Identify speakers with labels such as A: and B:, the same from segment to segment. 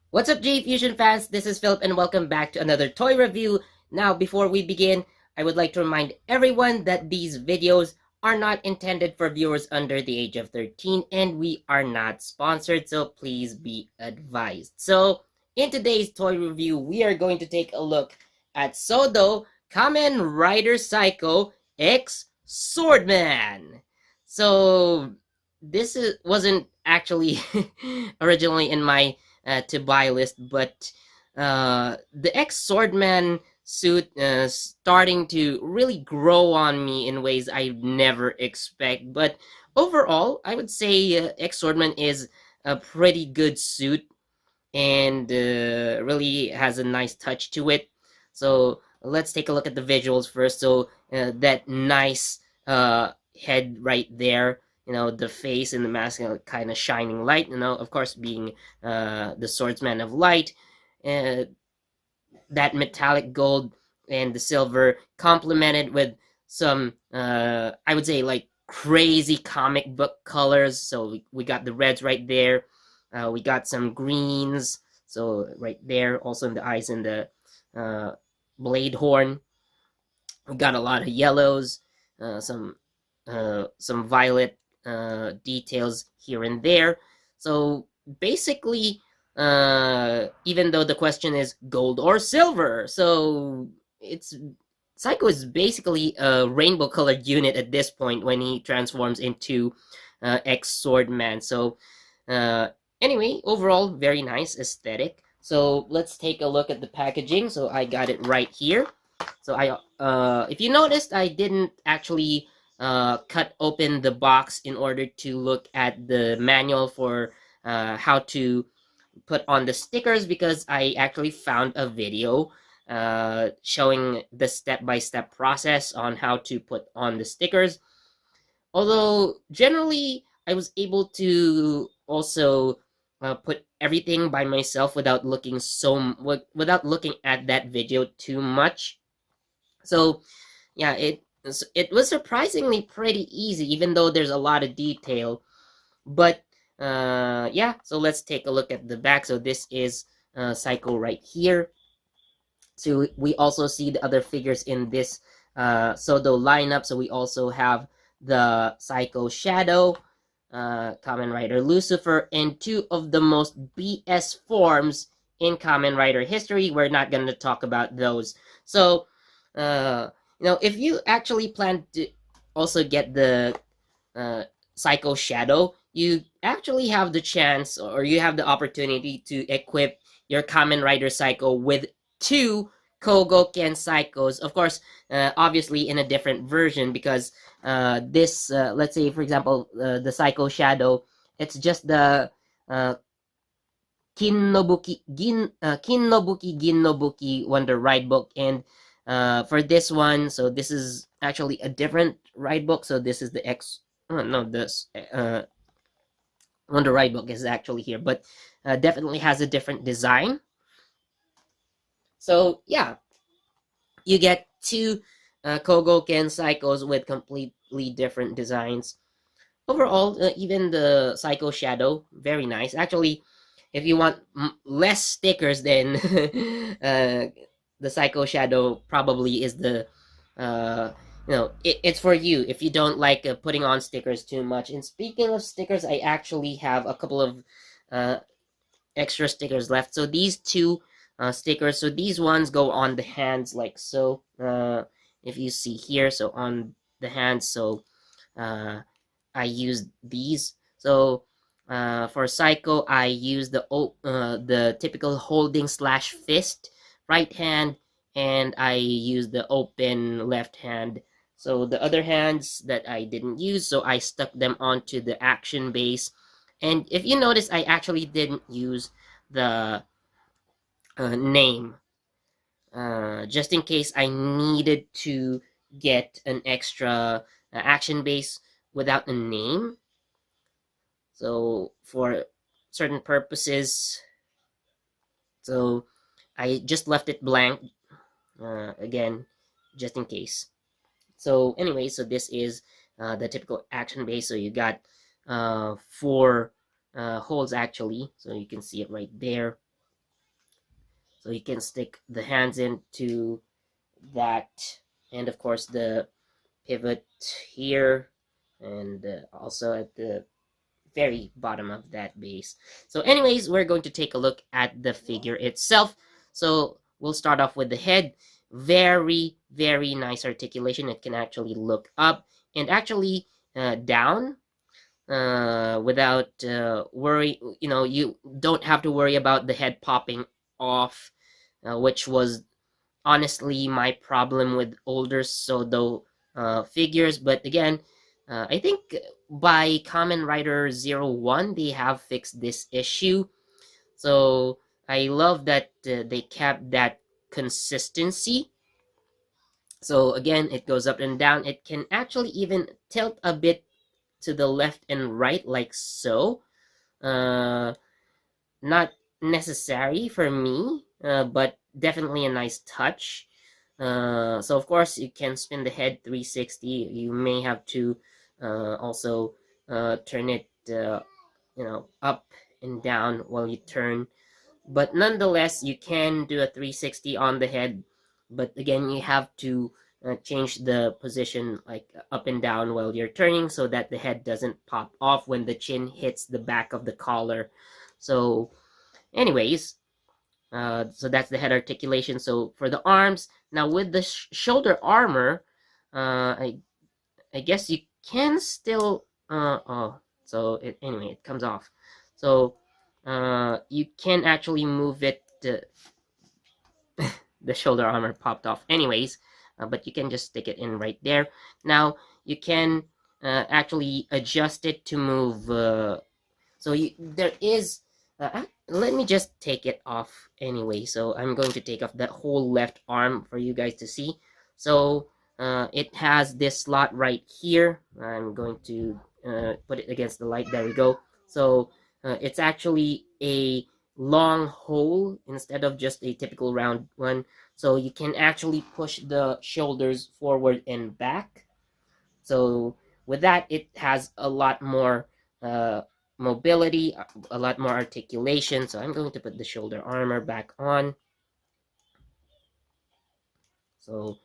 A: What's up, J-Fusion fans? This is Philip and welcome back to another toy review. Now, before we begin, I would like to remind everyone that these videos are not intended for viewers under the age of 13 and we are not sponsored, so please be advised. So, in today's toy review, we are going to take a look at Sodo Kamen Rider Saikou X-Swordman. So, wasn't actually originally in my to buy list, but the X-Swordman suit starting to really grow on me in ways I never expect. But overall, I would say X-Swordman is a pretty good suit and really has a nice touch to it. So let's take a look at the visuals first. So that nice head right there, the face and the mask, kind of shining light, of course being the swordsman of light. uh, that metallic gold and the silver complemented with some I would say like crazy comic book colors. So we got the reds right there, we got some greens, so right there also in the eyes and the blade horn. We got a lot of yellows, some violet details here and there. So basically, even though the question is gold or silver, so it's Saikou is basically a rainbow colored unit at this point when he transforms into X-Swordman. So uh, anyway, overall, very nice aesthetic. So let's take a look at the packaging. So I got it right here. So if you noticed, I didn't actually cut open the box in order to look at the manual for how to put on the stickers, because I actually found a video showing the step-by-step process on how to put on the stickers. Although generally I was able to also put everything by myself without without looking at that video too much. So yeah, it was surprisingly pretty easy, even though there's a lot of detail. But yeah, so let's take a look at the back. So this is Saikou right here. So we also see the other figures in this Sodo lineup. So we also have the Saikou Shadow, Kamen Rider Lucifer, and two of the most BS forms in Kamen Rider history. We're not going to talk about those. So, if you actually plan to also get the uh, Saikou Shadow, you actually have the chance, or you have the opportunity to equip your Kamen Rider Saikou with two Kogoken Saikous. Of course, obviously in a different version, because this, let's say for example, the Saikou Shadow, it's just the uh, Kinnobuki Wonder Ride Book, and for this one, so this is actually a different ride book. So this is the no, this Wonder Ride Book is actually here, but definitely has a different design. So yeah, you get two Kogoken Saikous with completely different designs. Overall, even the Saikou Shadow, very nice. Actually, if you want less stickers, then the Saikou Shadow probably is the it's for you if you don't like putting on stickers too much. And speaking of stickers, I actually have a couple of uh, extra stickers left. So these two stickers, so these ones go on the hands like so. If you see here, so on the hands, so I used these. So for Saikou, I used the typical holding slash fist right hand, and I used the open left hand. So the other hands that I didn't use, so I stuck them onto the action base. And if you notice, I actually didn't use the name, just in case I needed to get an extra action base without a name. So for certain purposes, so I just left it blank, again, just in case. So anyway, so this is the typical action base. So you got four holes actually, so you can see it right there. So you can stick the hands into that, and of course the pivot here, and also at the very bottom of that base. So anyways, we're going to take a look at the figure itself. So we'll start off with the head. Very, very nice articulation. It can actually look up and actually down without worry. You don't have to worry about the head popping off, which was honestly my problem with older Sodo figures. But again, I think by Kamen Rider 01, they have fixed this issue. So I love that they kept that consistency. So again, it goes up and down. It can actually even tilt a bit to the left and right, like so. Not necessary for me, but definitely a nice touch. So of course you can spin the head 360. You may have to also turn it up and down while you turn, but nonetheless you can do a 360 on the head. But again, you have to change the position like up and down while you're turning, so that the head doesn't pop off when the chin hits the back of the collar. So anyways, so that's the head articulation. So for the arms, now with the shoulder armor, I guess you can still anyway, it comes off. So you can actually move it. The shoulder armor popped off anyways, but you can just stick it in right there. Now you can actually adjust it to move. So there is. Let me just take it off anyway. So I'm going to take off that whole left arm for you guys to see. So it has this slot right here. I'm going to put it against the light. There we go. So it's actually a long hole instead of just a typical round one. So you can actually push the shoulders forward and back. So with that, it has a lot more mobility, a lot more articulation. So I'm going to put the shoulder armor back on. So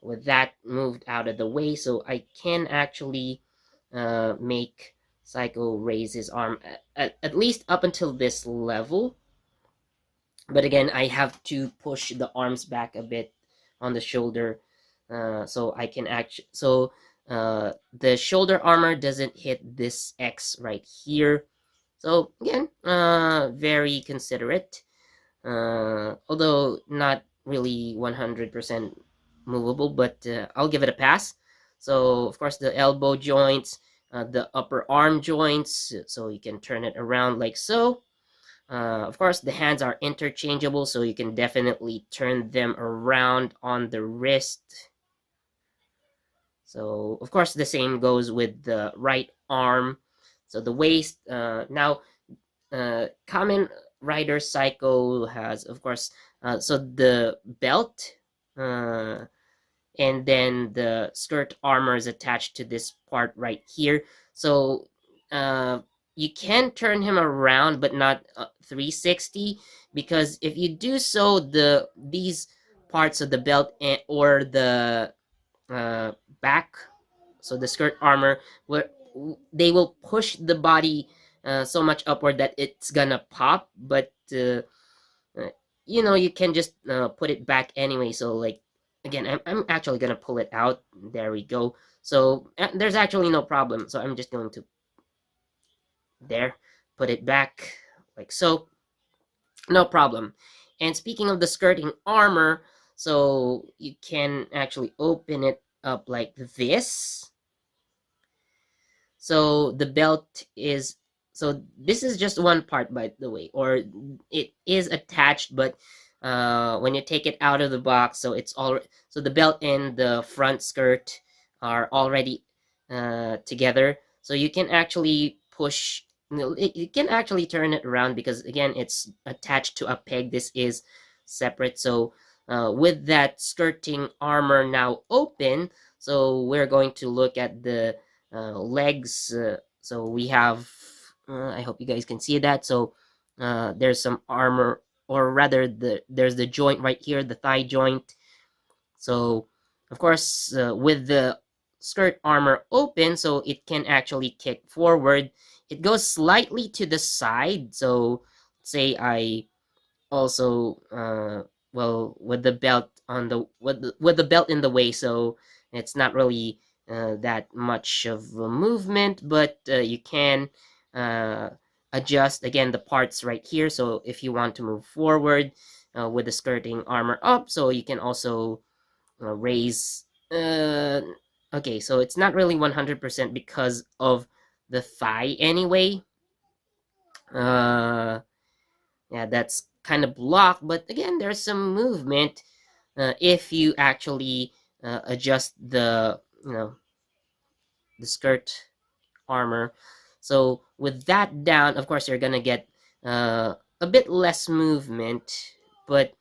A: with that moved out of the way, so I can actually make Saikou raise his arm at least up until this level. But again, I have to push the arms back a bit on the shoulder, so I can the shoulder armor doesn't hit this X right here. So again, very considerate, although not really 100% movable, but I'll give it a pass. So of course the elbow joints, the upper arm joints, so you can turn it around like so. Of course, the hands are interchangeable, so you can definitely turn them around on the wrist. So, of course, the same goes with the right arm. So the waist, now, Kamen Rider Saikou has, of course, so the belt, and then the skirt armor is attached to this part right here. So, you can turn him around, but not 360, because if you do so, these parts of the belt or the back, so the skirt armor, they will push the body so much upward that it's gonna pop. But you can just put it back anyway. So like again, I'm actually gonna pull it out. There we go. So there's actually no problem. So I'm just going to put it back like so, no problem. And speaking of the skirting armor, so you can actually open it up like this. So the belt is, so this is just one part, by the way, or it is attached, but when you take it out of the box, so it's all, so the belt and the front skirt are already together. So you can actually push, you can actually turn it around, because again, it's attached to a peg. This is separate. So with that skirting armor now open, so we're going to look at the legs. So we have, I hope you guys can see that. So there's some armor or rather there's the joint right here, the thigh joint. So of course, with the skirt armor open, so it can actually kick forward. It goes slightly to the side. So say I also well, with the belt on the with the belt in the way, so it's not really that much of a movement, but you can uh, adjust again the parts right here. So if you want to move forward with the skirting armor up, so you can also raise okay, so it's not really 100% because of the thigh anyway. Yeah, that's kind of blocked, but again, there's some movement if you actually adjust the the skirt armor. So with that down, of course, you're gonna get a bit less movement, but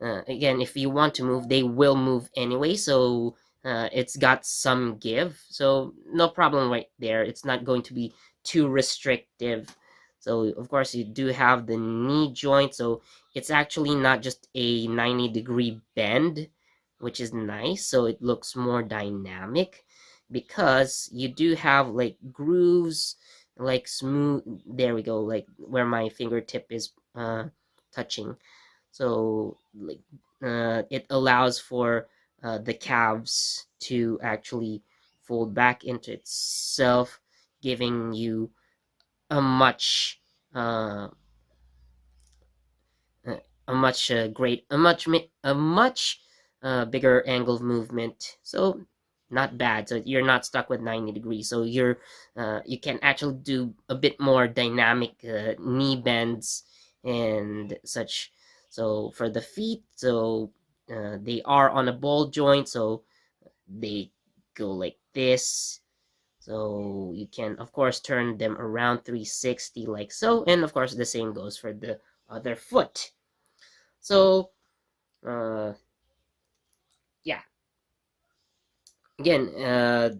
A: again, if you want to move, they will move anyway. So it's got some give, so no problem right there. It's not going to be too restrictive. So of course you do have the knee joint, so it's actually not just a 90-degree bend, which is nice. So it looks more dynamic because you do have like grooves, like smooth. There we go, like where my fingertip is touching. So like it allows for the calves to actually fold back into itself, giving you a much uh, uh, a much great a much bigger angle of movement. So not bad. So you're not stuck with 90 degrees. So you can actually do a bit more dynamic knee bends and such. So for the feet, so they are on a ball joint, so they go like this. So you can of course turn them around 360 like so, and of course the same goes for the other foot. So yeah, again,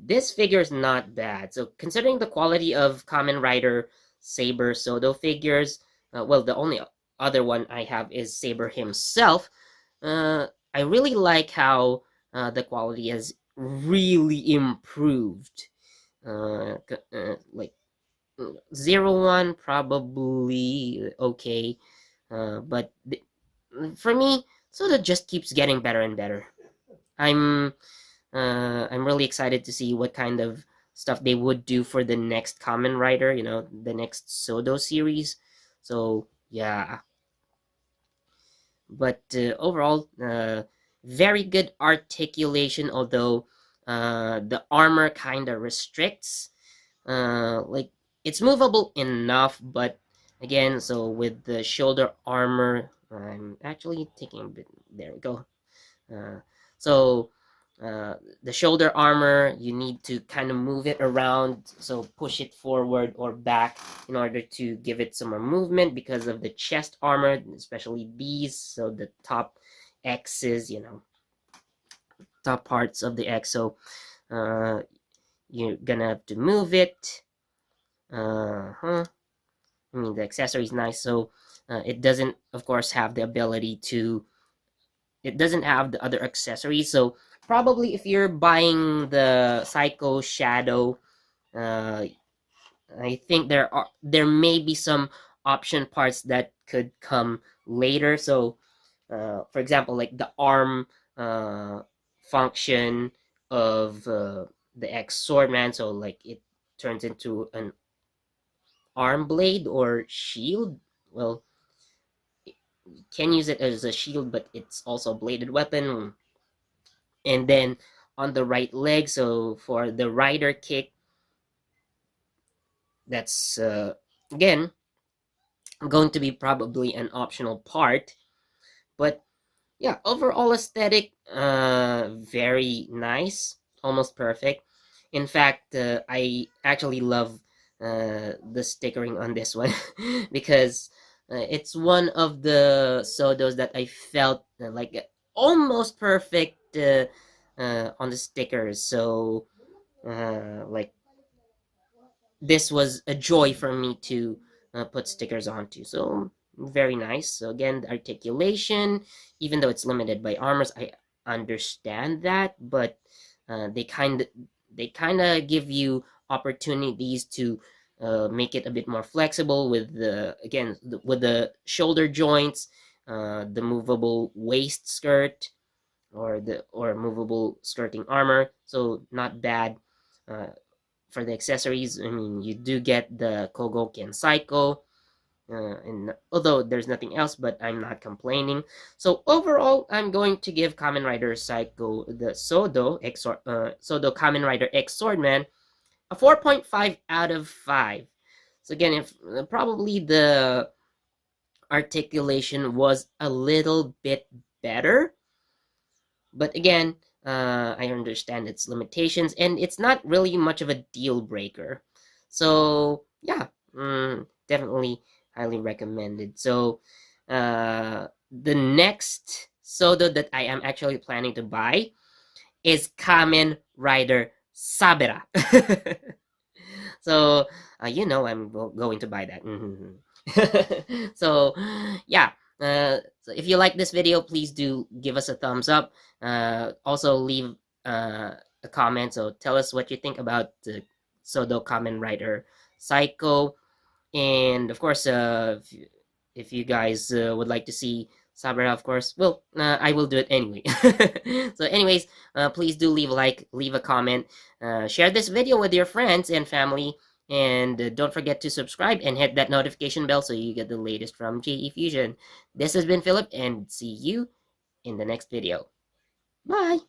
A: this figure is not bad. So considering the quality of Kamen Rider Saber Sodo figures, well, the only other one I have is Saber himself. I really like how the quality has really improved. Like 01 probably okay, but for me, Soda just keeps getting better and better. I'm I'm really excited to see what kind of stuff they would do for the next Kamen Rider, the next Sodo series. So yeah, but overall, very good articulation. Although the armor kind of restricts. Like it's movable enough, but again, so with the shoulder armor, I'm actually taking a bit. There we go. Uh, so the shoulder armor, you need to kind of move it around, so push it forward or back in order to give it some more movement because of the chest armor, especially these. So the top X's, top parts of the X. So you're gonna have to move it. I mean, the accessory is nice, so it doesn't, of course, have the ability to. It doesn't have the other accessories, so probably if you're buying the Saikou Shadow, uh, I think there may be some option parts that could come later. So, for example, like the arm function of the X-Swordman, so like it turns into an arm blade or shield. Well, you can use it as a shield, but it's also a bladed weapon. And then on the right leg, so for the rider kick, that's again going to be probably an optional part. But yeah, overall aesthetic, very nice, almost perfect. In fact, I actually love the stickering on this one because it's one of the Sodos that I felt like almost perfect on the stickers. So like this was a joy for me to put stickers onto. So very nice. So again, the articulation, even though it's limited by armors, I understand that, but they kind of give you opportunities to make it a bit more flexible with the with the shoulder joints, the movable waist skirt, or movable skirting armor. So not bad. For the accessories, I mean, you do get the Kogoki and Saikou, and although there's nothing else, but I'm not complaining. So overall, I'm going to give Kamen Rider Saikou, the Sodo Kamen Rider X-Swordman, a 4.5 out of 5. So again, if probably the articulation was a little bit better, but again, I understand its limitations, and it's not really much of a deal breaker. So yeah, definitely highly recommended. So the next Sodo that I am actually planning to buy is Kamen Rider Sabera. So I'm going to buy that. So yeah, so if you like this video, please do give us a thumbs up. Also leave a comment, so tell us what you think about the Sodo Kamen Rider Saikou. And of course, if you guys would like to see Sabra, of course, well, I will do it anyway. So anyways, please do leave a like, leave a comment, share this video with your friends and family, and don't forget to subscribe and hit that notification bell so you get the latest from JE Fusion. This has been Philip, and see you in the next video. Bye!